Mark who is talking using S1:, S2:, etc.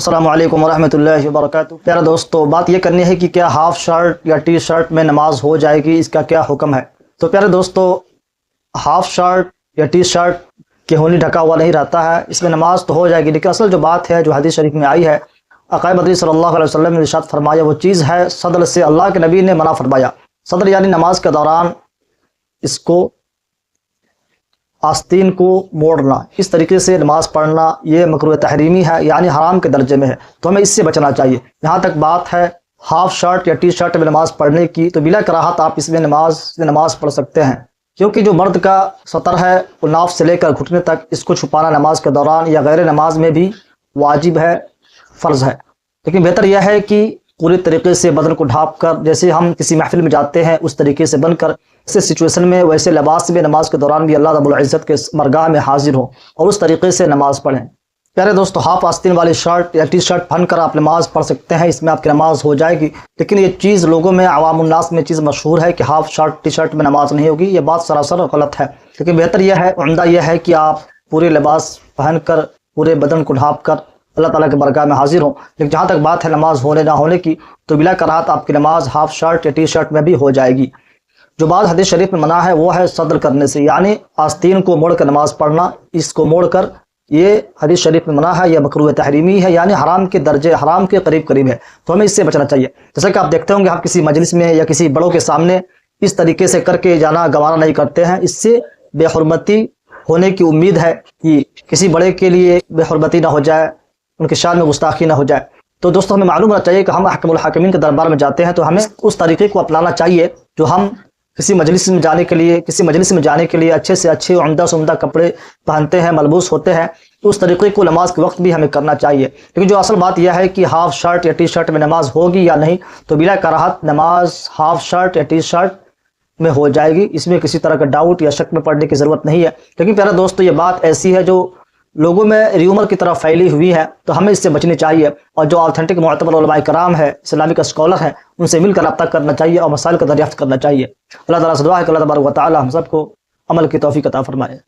S1: السلام علیکم ورحمۃ اللہ وبرکاتہ۔ پیارے دوستو، بات یہ کرنی ہے کہ کیا ہاف شرٹ یا ٹی شرٹ میں نماز ہو جائے گی، اس کا کیا حکم ہے؟ تو پیارے دوستو، ہاف شرٹ یا ٹی شرٹ کے ہونی ڈھکا ہوا نہیں رہتا ہے، اس میں نماز تو ہو جائے گی، لیکن اصل جو بات ہے جو حدیث شریف میں آئی ہے، آقا مدنی صلی اللہ علیہ وسلم نے ارشاد فرمایا، وہ چیز ہے صدر سے اللہ کے نبی نے منع فرمایا۔ صدر یعنی نماز کے دوران اس کو آستین کو موڑنا، اس طریقے سے نماز پڑھنا، یہ مکروہ تحریمی ہے، یعنی حرام کے درجے میں ہے، تو ہمیں اس سے بچنا چاہیے۔ یہاں تک بات ہے ہاف شرٹ یا ٹی شرٹ میں نماز پڑھنے کی، تو بلا کراہت آپ اس میں نماز پڑھ سکتے ہیں، کیونکہ جو مرد کا سطر ہے وہ ناف سے لے کر گھٹنے تک، اس کو چھپانا نماز کے دوران یا غیر نماز میں بھی واجب ہے، فرض ہے۔ لیکن بہتر یہ ہے کہ پوری طریقے سے بدن کو ڈھانپ کر، جیسے ہم کسی محفل میں جاتے ہیں اس طریقے سے بن کر، ایسے سچویشن میں ویسے لباس میں نماز کے دوران بھی اللہ رب العزت کے مرگاہ میں حاضر ہوں اور اس طریقے سے نماز پڑھیں۔ پیارے دوستو، ہاف آستین والی شرٹ یا ٹی شرٹ پہن کر آپ نماز پڑھ سکتے ہیں، اس میں آپ کی نماز ہو جائے گی، لیکن یہ چیز لوگوں میں، عوام الناس میں چیز مشہور ہے کہ ہاف شرٹ ٹی شرٹ میں نماز نہیں ہوگی، یہ بات سراسر غلط ہے۔ لیکن بہتر یہ ہے، عمدہ یہ ہے کہ آپ پورے لباس پہن کر، پورے بدن کو ڈھانپ کر اللہ تعالیٰ کے برگاہ میں حاضر ہوں۔ لیکن جہاں تک بات ہے نماز ہونے نہ ہونے کی، تو بلا کراہت آپ کی نماز ہاف شرٹ یا ٹی شرٹ میں بھی ہو جائے گی۔ جو بات حدیث شریف میں منع ہے وہ ہے صدر کرنے سے، یعنی آستین کو موڑ کر نماز پڑھنا، اس کو موڑ کر، یہ حدیث شریف میں منع ہے، یہ مکروہ تحریمی ہے، یعنی حرام کے درجے، حرام کے قریب ہے، تو ہمیں اس سے بچنا چاہیے۔ جیسا کہ آپ دیکھتے ہوں گے، آپ کسی مجلس میں یا کسی بڑوں کے سامنے اس طریقے سے کر کے جانا گوارا نہیں کرتے ہیں، اس سے بے حرمتی ہونے کی امید ہے کہ کسی بڑے کے لیے بے حرمتی نہ ہو جائے، ان کی شان میں گستاخی نہ ہو جائے۔ تو دوستوں، ہمیں معلوم ہونا چاہیے کہ ہم حکم الحاکمین کے دربار میں جاتے ہیں تو ہمیں اس طریقے کو اپنانا چاہیے جو ہم کسی مجلس میں جانے کے لیے اچھے سے اچھے، عمدہ سے عمدہ کپڑے پہنتے ہیں، ملبوس ہوتے ہیں، تو اس طریقے کو نماز کے وقت بھی ہمیں کرنا چاہیے۔ لیکن جو اصل بات یہ ہے کہ ہاف شرٹ یا ٹی شرٹ میں نماز ہوگی یا نہیں، تو بلا کراہت نماز ہاف شرٹ یا ٹی شرٹ میں ہو جائے گی، اس میں کسی طرح کا ڈاؤٹ یا شک میں پڑنے کی ضرورت نہیں ہے۔ لیکن پیارے دوستو، یہ بات ایسی ہے جو لوگوں میں ریومر کی طرح پھیلی ہوئی ہے، تو ہمیں اس سے بچنی چاہیے، اور جو آتھینٹک معتبر علماء کرام ہے، اسلامک اسکالر ہیں، ان سے مل کر رابطہ کرنا چاہیے اور مسائل کا دریافت کرنا چاہیے۔ اللہ تعالیٰ سے دعا ہے کہ اللہ تبارک و تعالیٰ ہم سب کو عمل کی توفیق عطا فرمائے۔